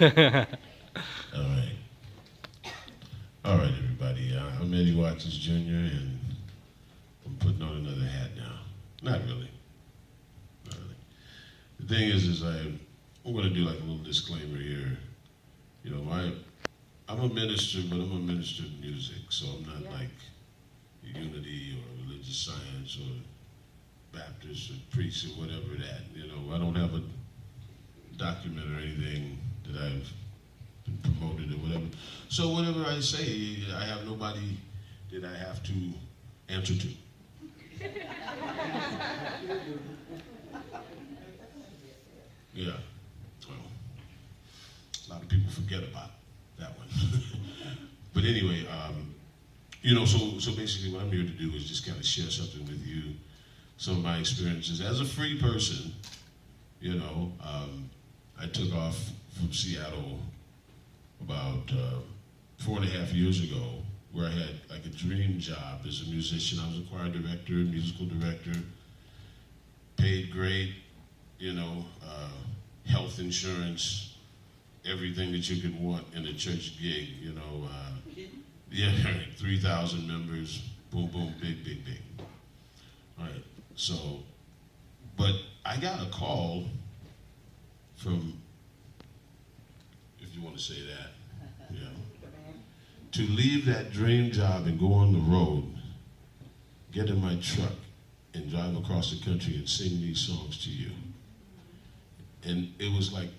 All right. All right, everybody. I'm Eddie Watkins Jr., and I'm putting on another hat now. Not really. Not really. The thing is I'm going to do like a little disclaimer here. You know, I'm a minister, but I'm a minister of music, so I'm not like unity or religious science or Baptist or priest or whatever that. You know, I don't have a document or anything that I've been promoted or whatever. So whatever I say, I have nobody that I have to answer to. Yeah. Well, a lot of people forget about that one. But anyway, you know, so basically what I'm here to do is just kind of share something with you, some of my experiences as a free person. You know, I took off from Seattle about 4.5 years ago, where I had like a dream job as a musician. I was a choir director, musical director, paid great, you know, health insurance, everything that you could want in a church gig, you know. Yeah, 3,000 members, boom, boom, big, big, big. All right, so, but I got a call from, if you want to say that, you know, to leave that dream job and go on the road, get in my truck and drive across the country and sing these songs to you. And it was like,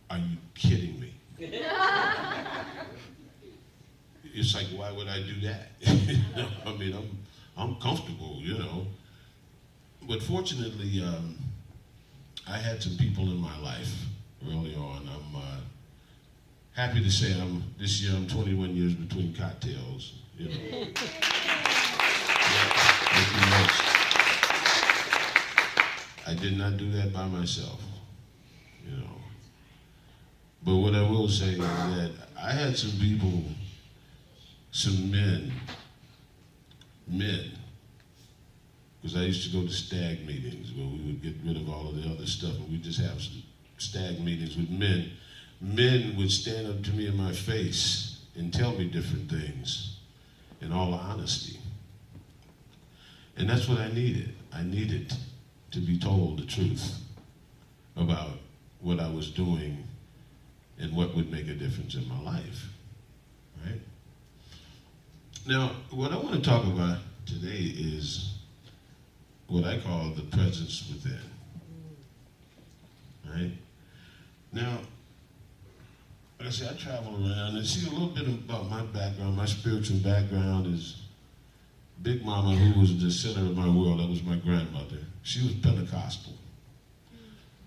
are you kidding me? It's like, why would I do that? I mean, I'm comfortable, you know. But fortunately, I had some people in my life early on. I'm happy to say this year I'm 21 years between cocktails, you know. Yeah, I did not do that by myself, you know. But what I will say is that I had some people, some men, because I used to go to stag meetings where we would get rid of all of the other stuff and we'd just have some stag meetings with men. Men would stand up to me in my face and tell me different things in all honesty. And that's what I needed. I needed to be told the truth about what I was doing and what would make a difference in my life, right? Now, what I want to talk about today is what I call the presence within, right? Now, like I say, I travel around and see a little bit about my background. My spiritual background is Big Mama, who was the center of my world. That was my grandmother. She was Pentecostal.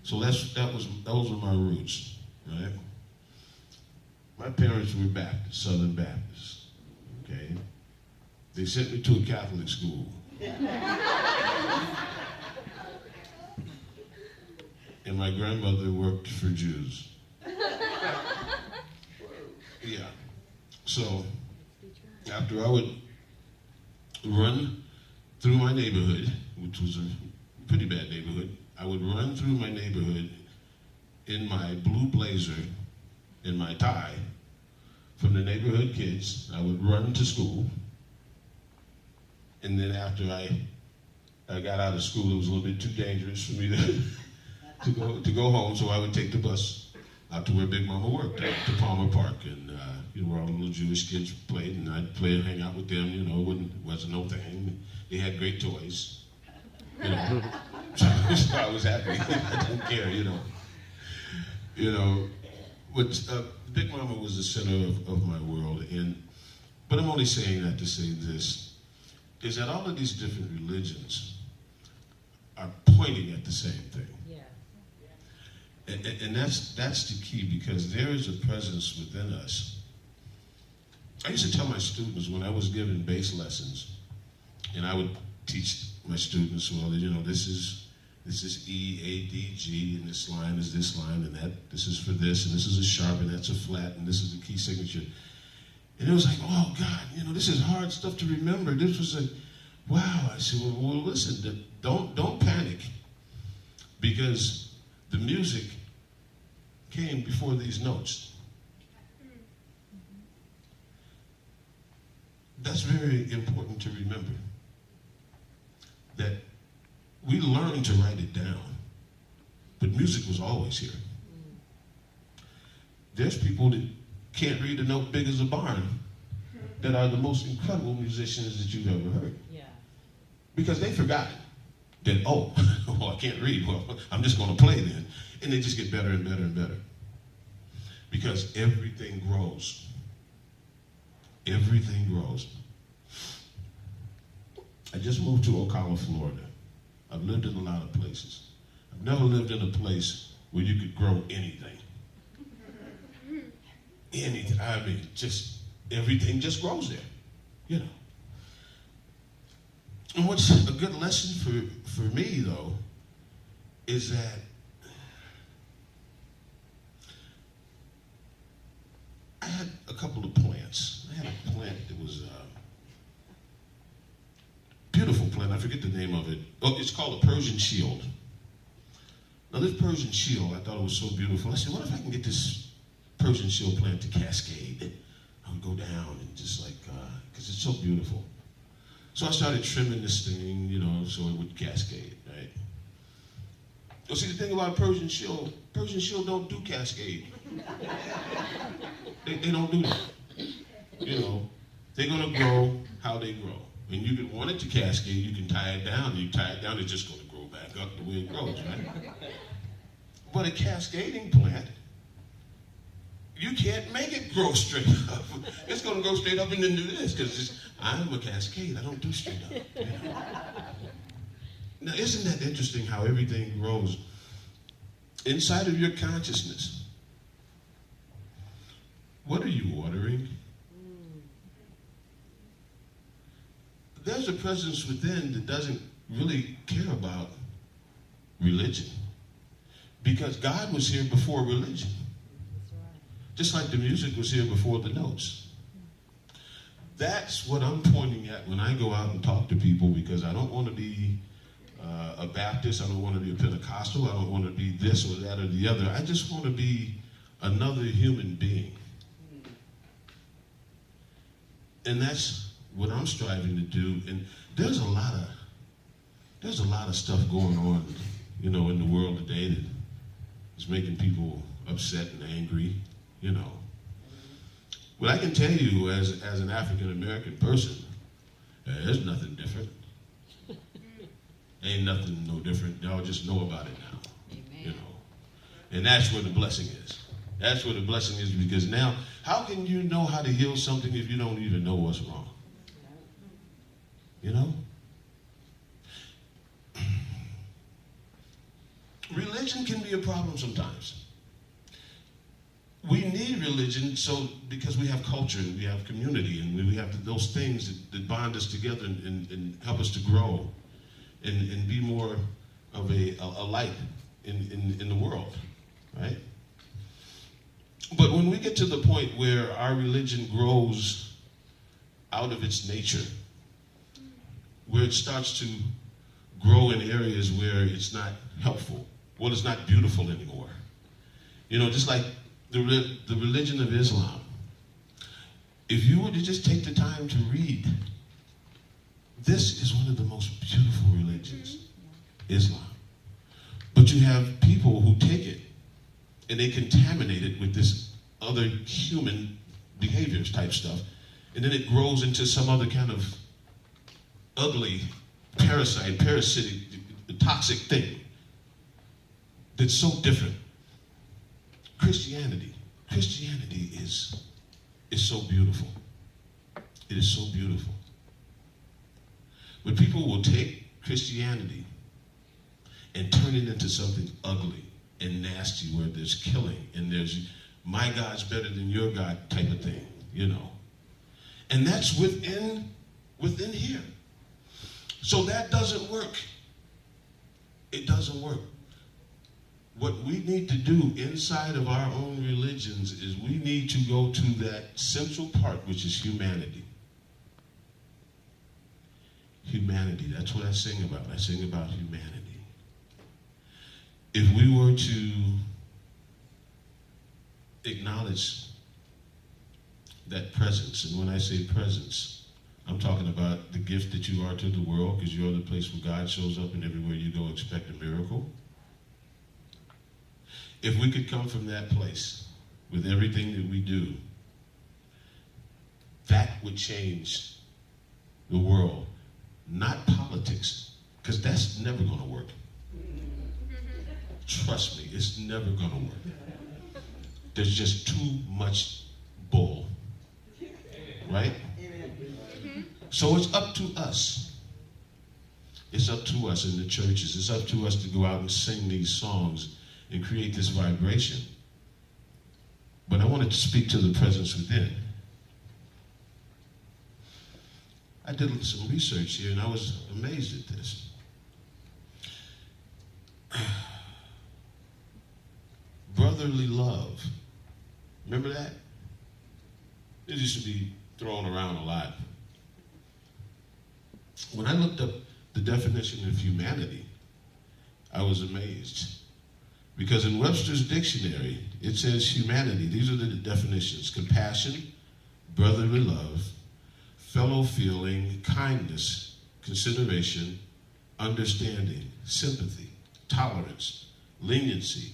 So those were my roots, right? My parents were Baptist, Southern Baptist, okay? They sent me to a Catholic school. And my grandmother worked for Jews. Yeah. So after I would run through my neighborhood, which was a pretty bad neighborhood, I would run through my neighborhood in my blue blazer and my tie from the neighborhood kids. I would run to school. And then after I got out of school, it was a little bit too dangerous for me to go home, so I would take the bus out to where Big Mama worked, out to Palmer Park, and you know, where all the little Jewish kids played, and I'd play and hang out with them. You know, it wasn't no thing. They had great toys, you know. So I was happy. I didn't care, you know. You know, but Big Mama was the center of my world, but I'm only saying that to say this, is that all of these different religions are pointing at the same thing. Yeah. And that's the key, because there is a presence within us. I used to tell my students when I was giving bass lessons, and I would teach my students, well, you know, this is E, A, D, G, and this line is this line, and this is for this, and this is a sharp, and that's a flat, and this is a key signature. And it was like, oh God, you know, this is hard stuff to remember. This was like, wow. I said, well listen, don't panic, because the music came before these notes. that's very important to remember. That we learned to write it down, but music was always here. There's people that can't read a note big as a barn that are the most incredible musicians that you've ever heard. Yeah. Because they forgot that, oh, well, I can't read. Well, I'm just going to play then. And they just get better and better and better. Because everything grows. Everything grows. I just moved to Ocala, Florida. I've lived in a lot of places. I've never lived in a place where you could grow anything. Anything. I mean, just everything just grows there, you know. And what's a good lesson for me, though, is that I had a couple of plants. I had a plant that was beautiful plant. I forget the name of it. Oh, it's called a Persian shield. Now, this Persian shield, I thought it was so beautiful. I said, what if I can get this Persian shield plant to cascade? I would go down and just like, because it's so beautiful. So I started trimming this thing, you know, so it would cascade, right? Well, see, the thing about Persian shield don't do cascade. They don't do that. You know, they're going to grow how they grow. And you can want it to cascade, you can tie it down. You tie it down, it's just going to grow back up the way it grows, right? But a cascading plant, you can't make it grow straight up. It's going to go straight up and then do this because I'm a cascade. I don't do straight up. You know? Now, isn't that interesting how everything grows inside of your consciousness? What are you watering? There's a presence within that doesn't really care about religion because God was here before religion. Just like the music was here before the notes. That's what I'm pointing at when I go out and talk to people because I don't want to be a Baptist, I don't want to be a Pentecostal, I don't want to be this or that or the other. I just want to be another human being. And that's what I'm striving to do. And there's a lot of stuff going on, you know, in the world today that is making people upset and angry. You know, but I can tell you as an African American person, there's nothing different. Ain't nothing no different. Y'all just know about it now. Amen. You know, and that's where the blessing is. That's where the blessing is because now, how can you know how to heal something if you don't even know what's wrong? You know? Religion can be a problem sometimes. We need religion because we have culture and we have community and we have those things that bond us together and help us to grow and be more of a light in the world, right? But when we get to the point where our religion grows out of its nature, where it starts to grow in areas where it's not helpful, well, it's not beautiful anymore. You know, just like the religion of Islam. If you were to just take the time to read, this is one of the most beautiful religions, Islam. But you have people who take it and they contaminate it with this other human behaviors type stuff. And then it grows into some other kind of ugly, parasitic, toxic thing that's so different. Christianity is so beautiful. It is so beautiful. But people will take Christianity and turn it into something ugly and nasty where there's killing and there's my God's better than your God type of thing, you know. And that's within here. So that doesn't work. It doesn't work. What we need to do inside of our own religions is we need to go to that central part, which is humanity. Humanity, that's what I sing about. I sing about humanity. If we were to acknowledge that presence, and when I say presence, I'm talking about the gift that you are to the world, because you're the place where God shows up, and everywhere you go, expect a miracle. If we could come from that place with everything that we do, that would change the world, not politics, because that's never going to work. Trust me, it's never going to work. There's just too much bull, right? So it's up to us. It's up to us in the churches. It's up to us to go out and sing these songs and create this vibration. But I wanted to speak to the presence within. I did some research here, and I was amazed at this. Brotherly love. Remember that? It used to be thrown around a lot. When I looked up the definition of humanity, I was amazed. Because in Webster's dictionary, it says humanity. These are the definitions: compassion, brotherly love, fellow feeling, kindness, consideration, understanding, sympathy, tolerance, leniency,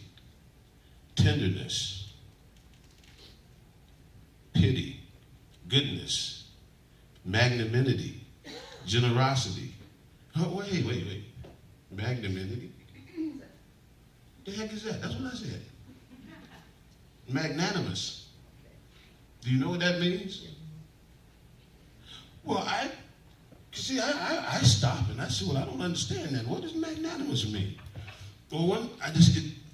tenderness, pity, goodness, magnanimity, generosity. Oh, wait. Magnanimity? The heck is that? That's what I said. Magnanimous. Do you know what that means? Well, I stop and I say, well, I don't understand that. What does magnanimous mean? Well,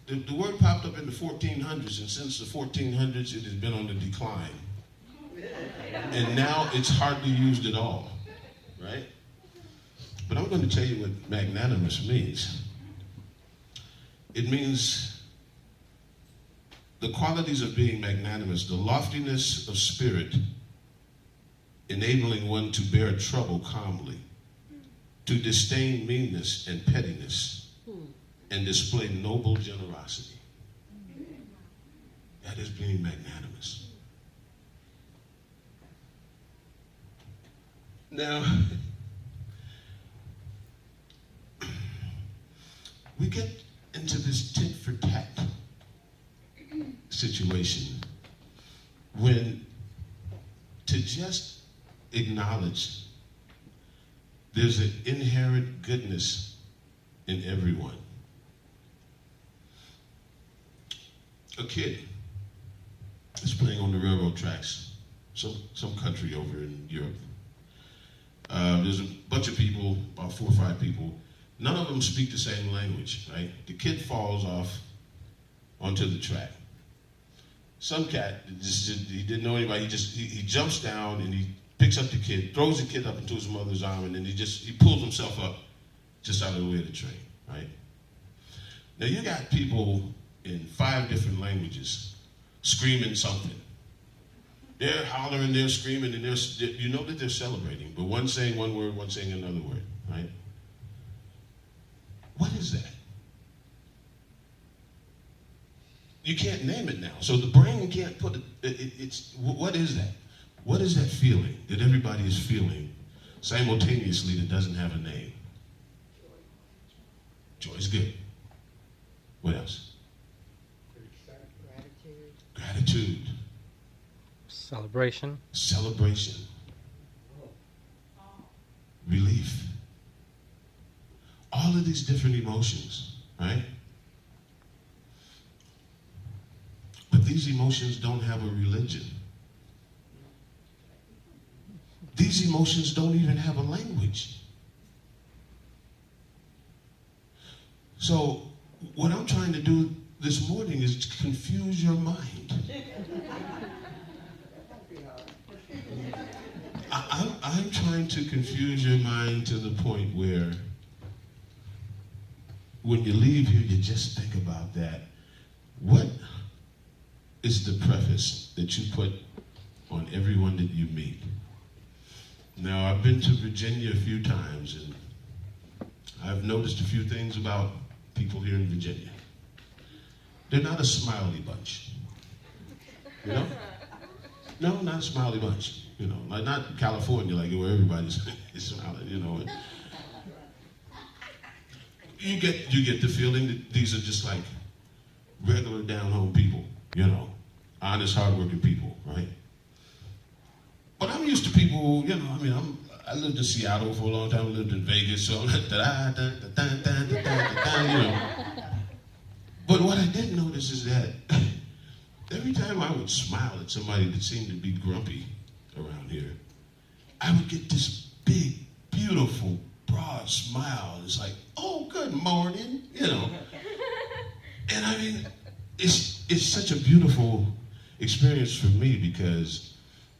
the word popped up in the 1400s, and since the 1400s, it has been on the decline. And now it's hardly used at all, right? But I'm going to tell you what magnanimous means. It means the qualities of being magnanimous, the loftiness of spirit, enabling one to bear trouble calmly, to disdain meanness and pettiness, and display noble generosity. That is being magnanimous. Now, we get into this tit for tat situation when to just acknowledge there's an inherent goodness in everyone. A kid is playing on the railroad tracks, some country over in Europe. There's a bunch of people, about 4 or 5 people. None of them speak the same language, right? The kid falls off onto the track. Some cat, he didn't know anybody, he jumps down and he picks up the kid, throws the kid up into his mother's arm, and then he pulls himself up just out of the way of the train, right? Now you got people in 5 different languages screaming something. They're hollering, they're screaming, and you know that they're celebrating, but one's saying one word, one's saying another word, right? What is that? You can't name it now. So the brain can't put it, what is that? What is that feeling that everybody is feeling simultaneously that doesn't have a name? Joy is good. What else? Gratitude. Celebration. Relief. All of these different emotions, right? But these emotions don't have a religion. These emotions don't even have a language. So what I'm trying to do this morning is to confuse your mind. I'm trying to confuse your mind to the point where when you leave here, you just think about that. What is the preface that you put on everyone that you meet? Now, I've been to Virginia a few times, and I've noticed a few things about people here in Virginia. They're not a smiley bunch. You know? No, not a smiley bunch. you know, like not California, like where everybody's smiling, you know. And you get the feeling that these are just like regular down-home people, you know, honest, hardworking people, right? But I'm used to people, you know, I mean, I lived in Seattle for a long time, I lived in Vegas, so I'm like, you know. But what I didn't notice is that every time I would smile at somebody that seemed to be grumpy around here, I would get this big, beautiful, broad smile. It's like, oh, good morning, you know. And I mean, it's such a beautiful experience for me because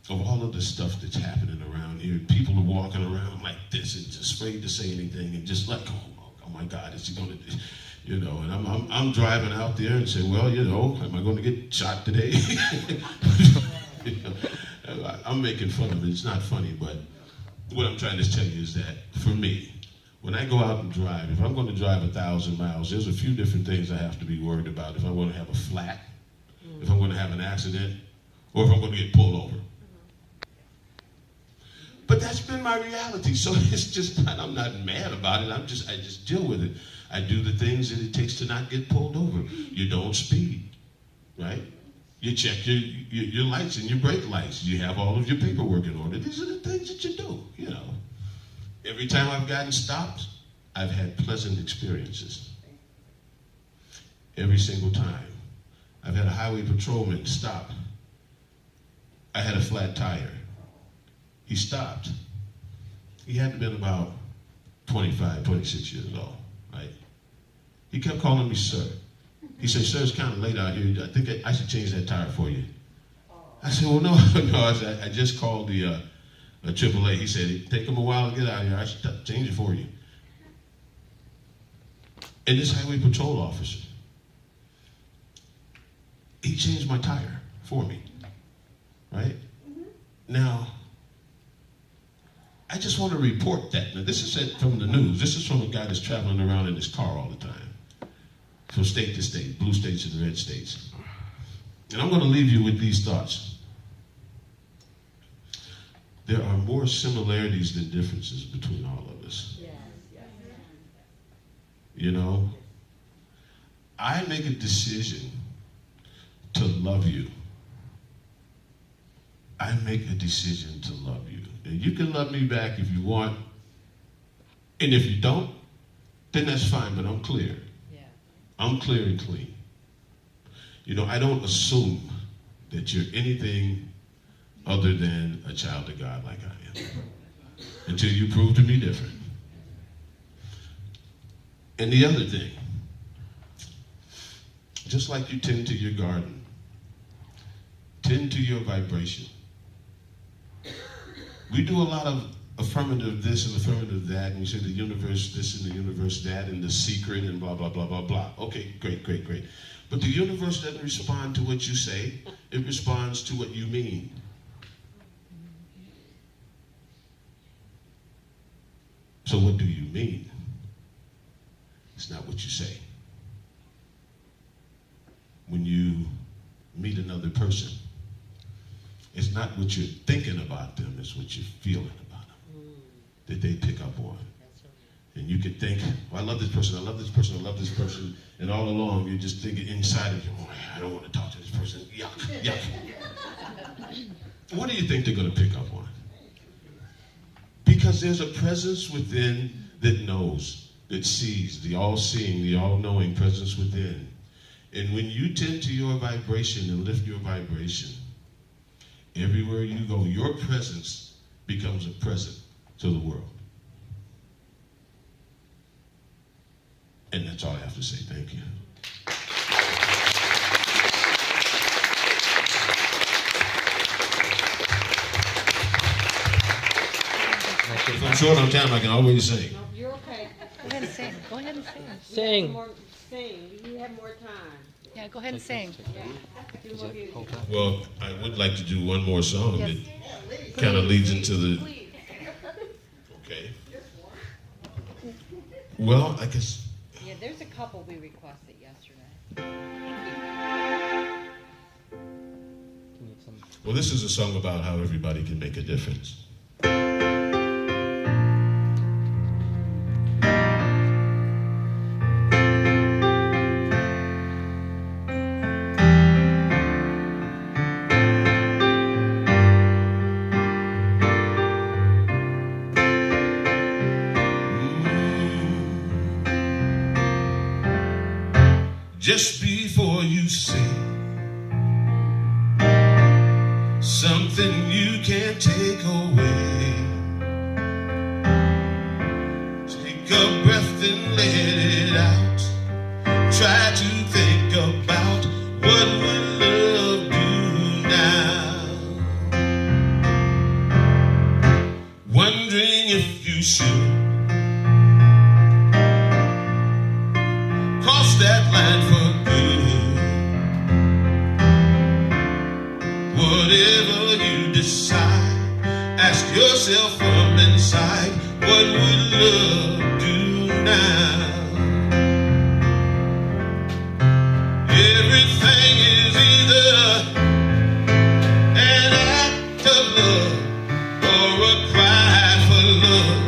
of all of the stuff that's happening around here. People are walking around like this and just afraid to say anything and just like, oh my God, is he going to, you know? And I'm driving out there and say, well, you know, am I going to get shot today? You know, I'm making fun of it. It's not funny, but what I'm trying to tell you is that for me, when I go out and drive, if I'm going to drive 1,000 miles, there's a few different things I have to be worried about. If I'm going to have a flat, if I'm going to have an accident, or if I'm going to get pulled over. But that's been my reality, so it's just not, I'm not mad about it. I just deal with it. I do the things that it takes to not get pulled over. You don't speed, right? You check your lights and your brake lights. You have all of your paperwork in order. These are the things that you do, you know. Every time I've gotten stopped, I've had pleasant experiences. Every single time. I've had a highway patrolman stop. I had a flat tire. He stopped. He had to have been about 25, 26 years old, right? He kept calling me sir. He said, sir, it's kind of late out here. I think I should change that tire for you. I said, well, no. I just called the AAA. He said, it'd take him a while to get out of here. I should change it for you. And this highway patrol officer, he changed my tire for me, right? Now, I just want to report that. Now, this is from the news. This is from a guy that's traveling around in his car all the time, from state to state, blue states and red states. And I'm going to leave you with these thoughts. There are more similarities than differences between all of us. Yes. You know, I make a decision to love you. I make a decision to love you. And you can love me back if you want. And if you don't, then that's fine, but I'm clear. Yeah. I'm clear and clean. You know, I don't assume that you're anything other than a child of God like I am. Until you prove to me different. And the other thing, just like you tend to your garden, tend to your vibration. We do a lot of affirmative this and affirmative that, and we say the universe this and the universe that, and the secret and blah, blah, blah, blah, blah. Okay, great. But the universe doesn't respond to what you say. It responds to what you mean. So what do you mean? It's not what you say. When you meet another person, it's not what you're thinking about them, it's what you're feeling about them that they pick up on. And you could think, well, I love this person, I love this person, I love this person, and all along you're just thinking inside of you, oh, I don't want to talk to this person, yuck. What do you think they're going to pick up on? Because there's a presence within that knows, that sees, the all-seeing, the all-knowing presence within. And when you tend to your vibration and lift your vibration, everywhere you go, your presence becomes a present to the world. And that's all I have to say. Thank you. If I'm short on time, I can always sing. No, you're okay. Go ahead and sing. Go ahead and sing. Sing. You have more time. Yeah, go ahead and sing. Well, I would like to do one more song that kind of leads into the... Okay. Well, I guess... Yeah, there's a couple we requested yesterday. Well, this is a song about how everybody can make a difference. Just before you say something you can't take away, take a breath and let it out. Try to think about what would love do now. Wondering if you should cross that line for good. Whatever you decide, ask yourself from inside, what would love do now? Everything is either an act of love or a cry for love.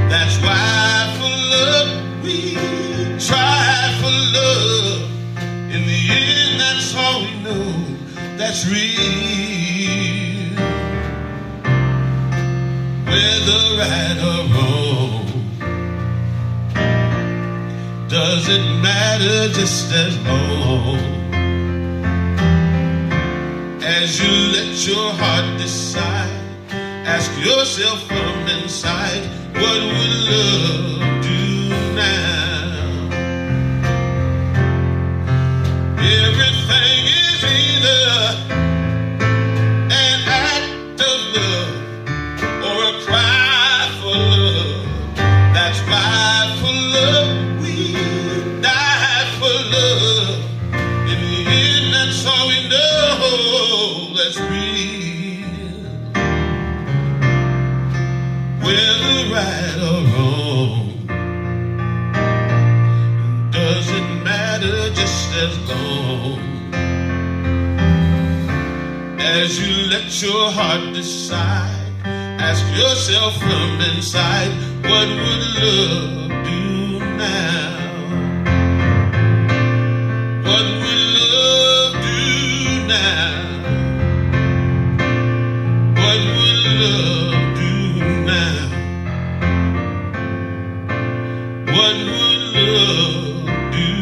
That's why for love we try for love. In the end, that's all we know that's real. Whether right or wrong, doesn't matter, just as long as you let your heart decide. Ask yourself from inside, what would love do now? Everything is either an act of love or a cry for love. That's why for love we die for love. In the end, that's all we know that's real. Whether right or wrong, doesn't matter, just as long as you let your heart decide. Ask yourself from inside, what would love do now? What would love do now? What would love do now? What would love do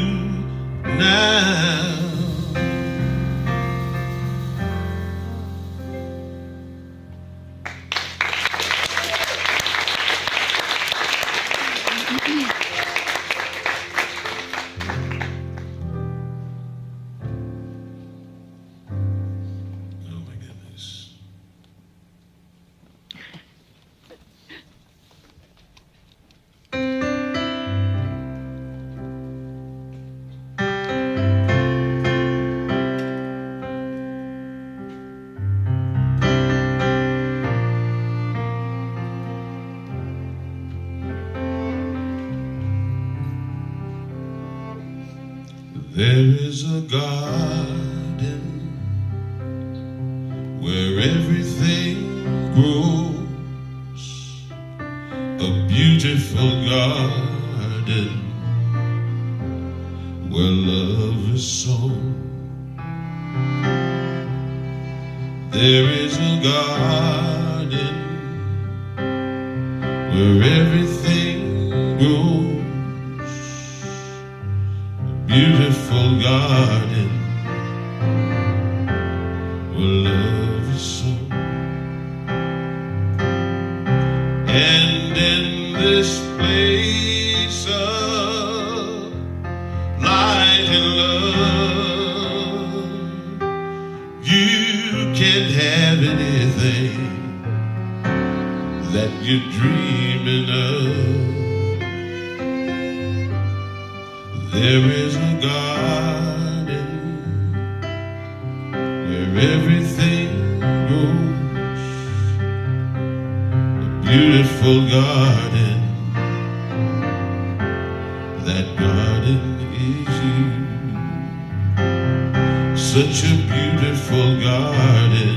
now? Oh my goodness. There is a garden where everything grows, a beautiful garden where love is sown. There is a garden where everything grows, beautiful garden where love is sown. And in this place of light and love, you can have anything that you're dreaming of. There is a garden where everything grows, a beautiful garden. That garden is you. Such a beautiful garden.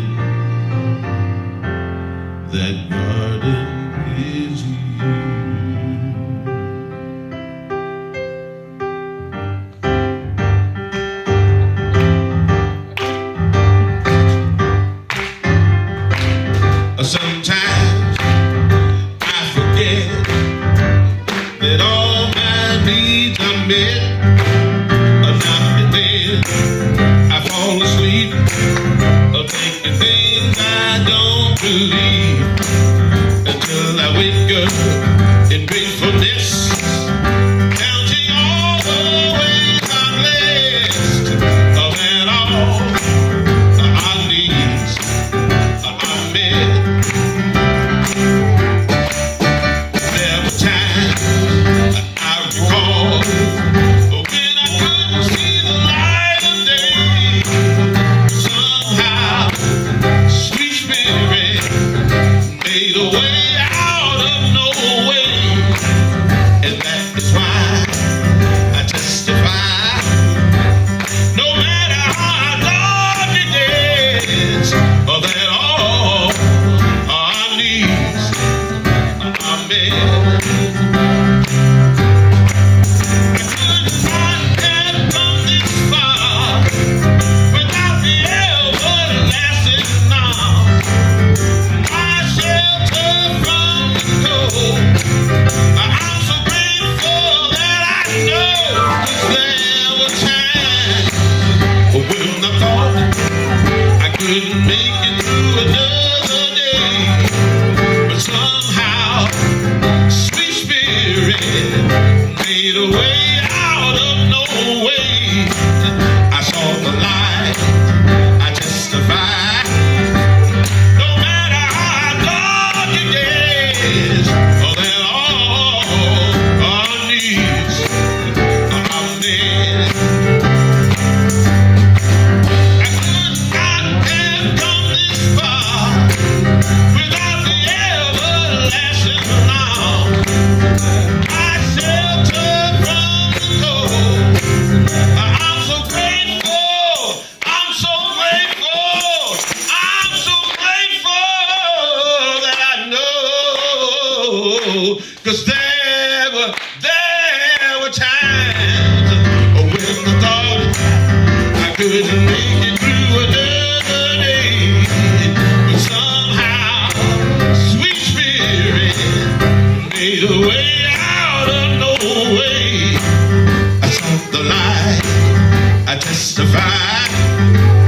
couldn't make it through another day, but somehow, sweet spirit made a way out of no way. I sought the light, I testified.